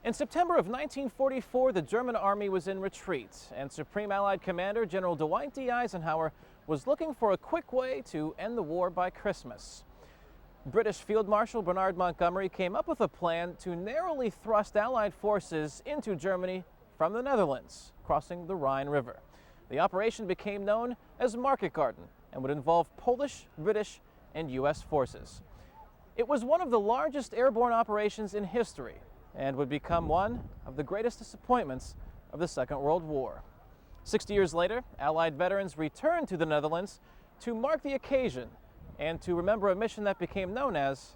In September of 1944, the German army was in retreat, and Supreme Allied Commander General Dwight D. Eisenhower was looking for a quick way to end the war by Christmas. British Field Marshal Bernard Montgomery came up with a plan to narrowly thrust Allied forces into Germany from the Netherlands, crossing the Rhine River. The operation became known as Market Garden and would involve Polish, British, and U.S. forces. It was one of the largest airborne operations in history and would become one of the greatest disappointments of the Second World War. 60 years later, Allied veterans returned to the Netherlands to mark the occasion and to remember a mission that became known as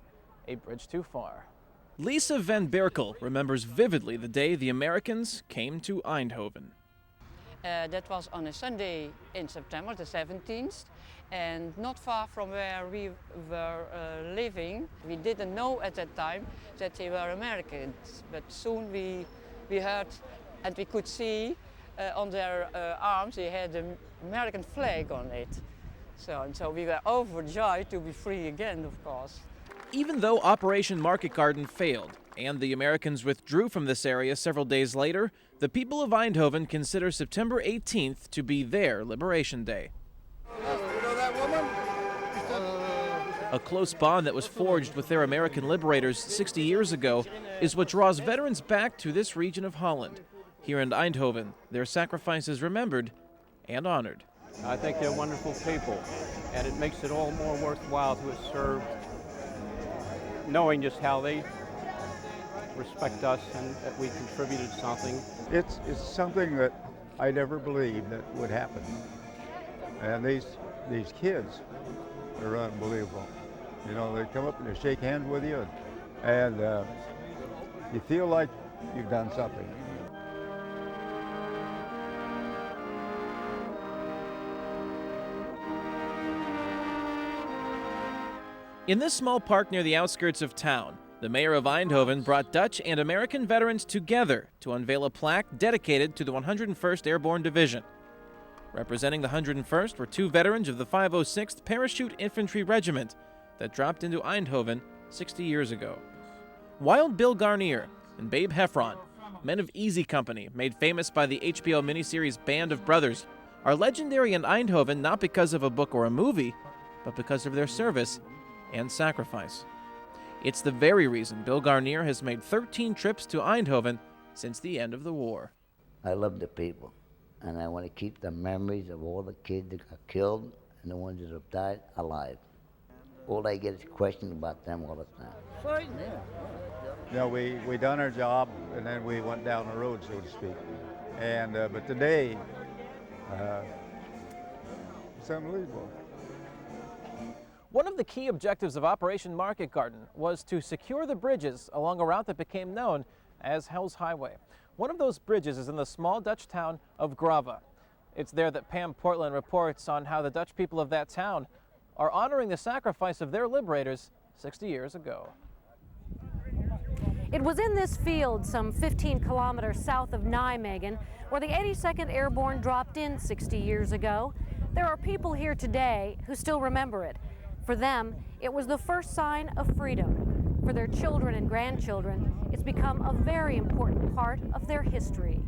a bridge too far. Lisa Van Berkel remembers vividly the day the Americans came to Eindhoven. That was on a Sunday in September, the 17th, and not far from where we were living. We didn't know at that time that they were Americans, but soon we heard and we could see on their arms they had an American flag on it. So we were overjoyed to be free again, of course. Even though Operation Market Garden failed and the Americans withdrew from this area several days later, the people of Eindhoven consider September 18th to be their Liberation Day. You know that woman? A close bond that was forged with their American liberators 60 years ago is what draws veterans back to this region of Holland. Here in Eindhoven, their sacrifice is remembered and honored. I think they're wonderful people, and it makes it all more worthwhile to have served, knowing just how they respect us and that we contributed something. It's something that I never believed that would happen. And these kids are unbelievable. You know, they come up and they shake hands with you, and you feel like you've done something. In this small park near the outskirts of town, the mayor of Eindhoven brought Dutch and American veterans together to unveil a plaque dedicated to the 101st Airborne Division. Representing the 101st were two veterans of the 506th Parachute Infantry Regiment that dropped into Eindhoven 60 years ago. Wild Bill Guarnere and Babe Heffron, men of Easy Company, made famous by the HBO miniseries Band of Brothers, are legendary in Eindhoven not because of a book or a movie, but because of their service and sacrifice. It's the very reason Bill Guarnere has made 13 trips to Eindhoven since the end of the war. I love the people, and I want to keep the memories of all the kids that got killed and the ones that have died alive. All I get is questions about them all the time. You know, we done our job, and then we went down the road, so to speak. And but today, it's unbelievable. One of the key objectives of Operation Market Garden was to secure the bridges along a route that became known as Hell's Highway. One of those bridges is in the small Dutch town of Grave. It's there that Pam Portland reports on how the Dutch people of that town are honoring the sacrifice of their liberators 60 years ago. It was in this field some 15 kilometers south of Nijmegen where the 82nd Airborne dropped in 60 years ago. There are people here today who still remember it. For them, it was the first sign of freedom. For their children and grandchildren, it's become a very important part of their history.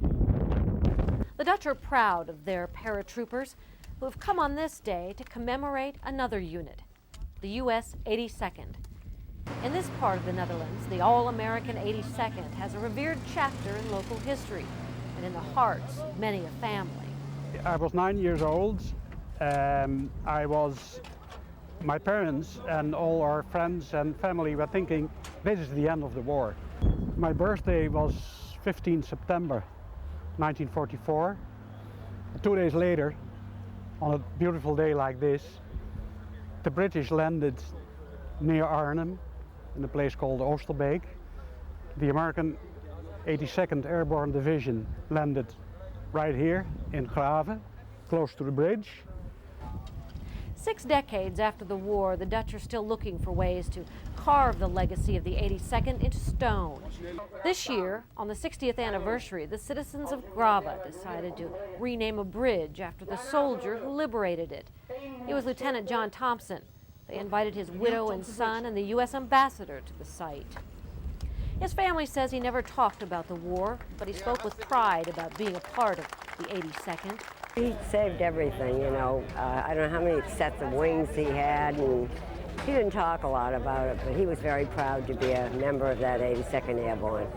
The Dutch are proud of their paratroopers who have come on this day to commemorate another unit, the U.S. 82nd. In this part of the Netherlands, the all-American 82nd has a revered chapter in local history and in the hearts of many a family. I was 9 years old. My parents and all our friends and family were thinking, this is the end of the war. My birthday was 15 September 1944. 2 days later, on a beautiful day like this, the British landed near Arnhem in a place called Oosterbeek. The American 82nd Airborne Division landed right here in Grave, close to the bridge. 6 decades after the war, the Dutch are still looking for ways to carve the legacy of the 82nd into stone. This year, on the 60th anniversary, the citizens of Grave decided to rename a bridge after the soldier who liberated it. It was Lieutenant John Thompson. They invited his widow and son and the U.S. ambassador to the site. His family says he never talked about the war, but he spoke with pride about being a part of the 82nd. He saved everything, you know. I don't know how many sets of wings he had, and he didn't talk a lot about it, but he was very proud to be a member of that 82nd Airborne.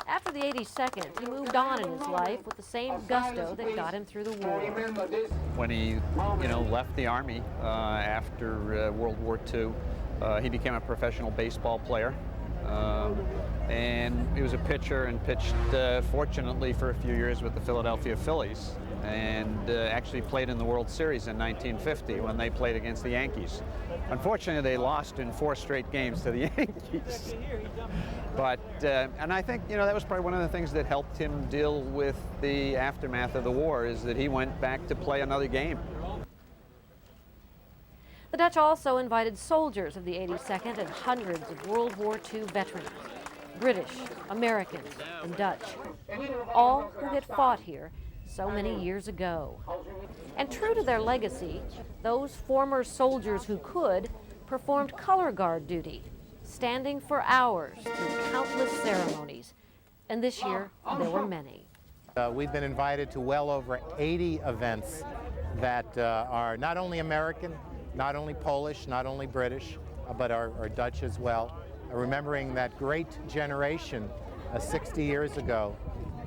After the 82nd, he moved on in his life with the same gusto that got him through the war. When he, left the Army after World War II, he became a professional baseball player. And he was a pitcher and pitched, fortunately, for a few years with the Philadelphia Phillies, and actually played in the World Series in 1950 when they played against the Yankees. Unfortunately, they lost in 4 straight games to the Yankees. But, and I think, that was probably one of the things that helped him deal with the aftermath of the war, is that he went back to play another game. The Dutch also invited soldiers of the 82nd and hundreds of World War II veterans, British, Americans, and Dutch, all who had fought here so many years ago. And true to their legacy, those former soldiers who could performed color guard duty, standing for hours through countless ceremonies. And this year, there were many. We've been invited to well over 80 events that are not only American, not only Polish, not only British, but are Dutch as well. Remembering that great generation 60 years ago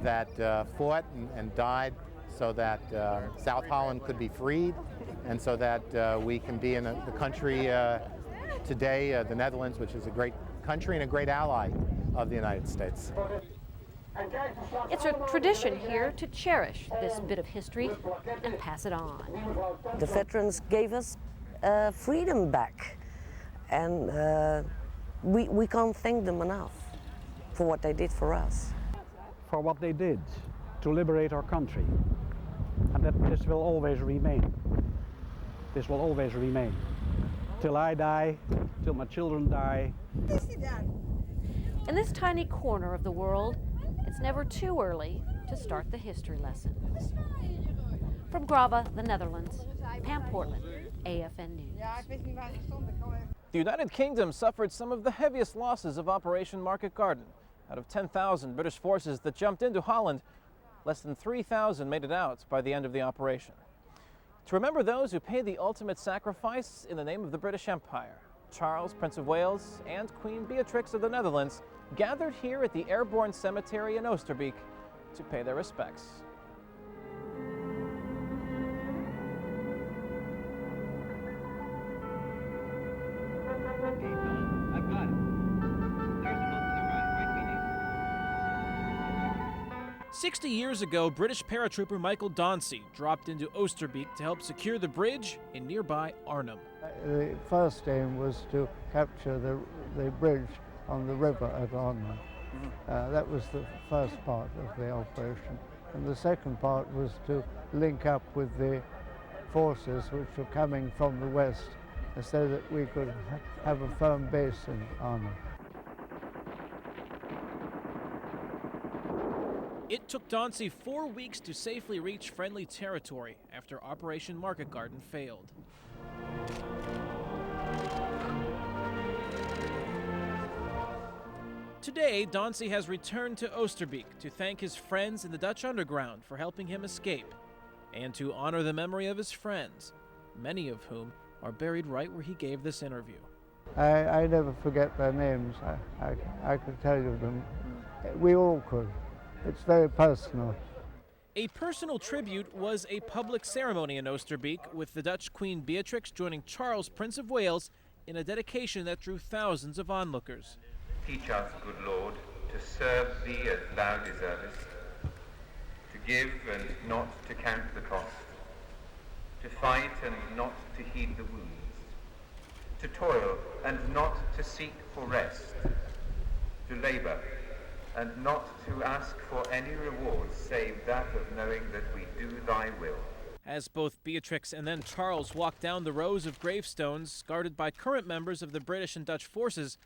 that fought and died so that South Holland could be freed, and so that we can be in the country today, the Netherlands, which is a great country and a great ally of the United States. It's a tradition here to cherish this bit of history and pass it on. The veterans gave us freedom back, and we can't thank them enough for what they did for us. For what they did to liberate our country. And that this will always remain. This will always remain. Till I die, till my children die. In this tiny corner of the world, it's never too early to start the history lesson. From Grava, the Netherlands, Pam Portman, AFN News. The United Kingdom suffered some of the heaviest losses of Operation Market Garden. Out of 10,000 British forces that jumped into Holland, less than 3,000 made it out by the end of the operation. To remember those who paid the ultimate sacrifice in the name of the British Empire, Charles, Prince of Wales, and Queen Beatrix of the Netherlands gathered here at the Airborne Cemetery in Oosterbeek to pay their respects. I've got it. There's a month to the right beneath. 60 years ago, British paratrooper Michael Dauncey dropped into Oosterbeek to help secure the bridge in nearby Arnhem. The first aim was to capture the bridge on the river at Arnhem. That was the first part of the operation. And the second part was to link up with the forces which were coming from the west so that we could have a firm base in Arnhem. It took Dauncey 4 weeks to safely reach friendly territory after Operation Market Garden failed. Today, Dauncey has returned to Oosterbeek to thank his friends in the Dutch underground for helping him escape, and to honor the memory of his friends, many of whom are buried right where he gave this interview. I never forget their names. I could tell you them. We all could. It's very personal. A personal tribute was a public ceremony in Oosterbeek, with the Dutch Queen Beatrix joining Charles, Prince of Wales, in a dedication that drew thousands of onlookers. Teach us, good Lord, to serve thee as thou deservest, to give and not to count the cost, to fight and not to heed the wounds, to toil and not to seek for rest, to labour and not to ask for any reward save that of knowing that we do thy will. As both Beatrix and then Charles walked down the rows of gravestones guarded by current members of the British and Dutch forces,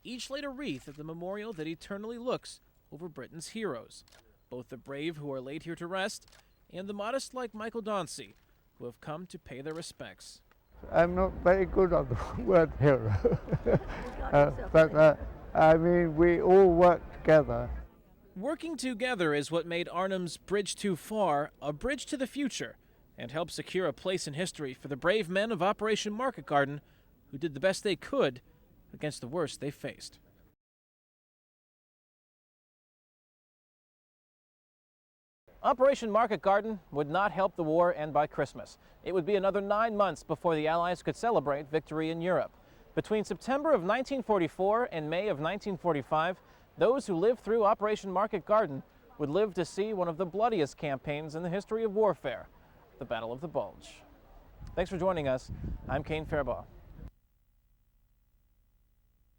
each laid a wreath at the memorial that eternally looks over Britain's heroes, both the brave who are laid here to rest and the modest like Michael Dauncey, who have come to pay their respects. I'm not very good on the word hero. But I mean, we all work together. Working together is what made Arnhem's Bridge Too Far a bridge to the future and helped secure a place in history for the brave men of Operation Market Garden who did the best they could against the worst they faced. Operation Market Garden would not help the war end by Christmas. It would be another 9 months before the Allies could celebrate victory in Europe. Between September of 1944 and May of 1945, those who lived through Operation Market Garden would live to see one of the bloodiest campaigns in the history of warfare, the Battle of the Bulge. Thanks for joining us. I'm Kane Farabaugh.